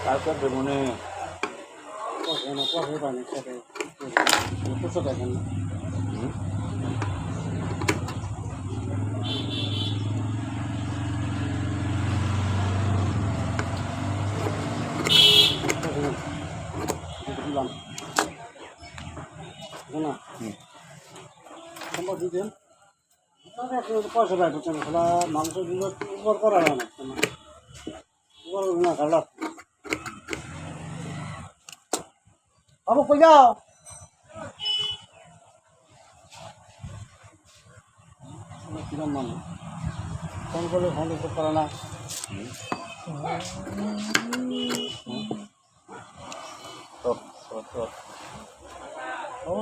কালকে মনে পয়সা রাখতে খেলা মাংস দিলে উপর করা হয় না উপর না খেলা বাবু কই যাও কিরম মানুষ ফোন করলে ফোন করতে পারে না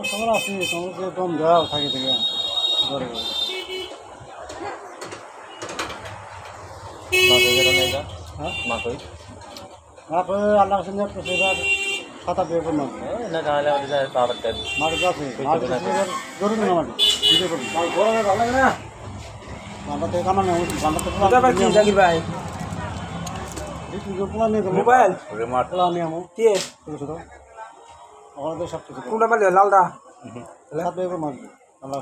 তোমার আছি তোমাকে কম দেওয়া থাকে থেকে ঘরে আল্লাহ খাতা বের করে মাটি আছে জরুরি না মাটি ভালো লাগে না বান্দাতে কামান মোবাইল কে সব কিছু কোনটা পালি লালটা খাতা বের করে মারবে আল্লাহ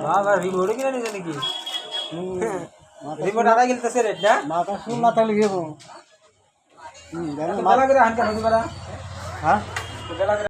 বাবা রিমোট কিনে নিছে নাকি রিমোট আড়াই গেলতেছে রেট না মাথা শুন না তাহলে গেবো বেলা করে হান কেন দিবারা হ্যাঁ বেলা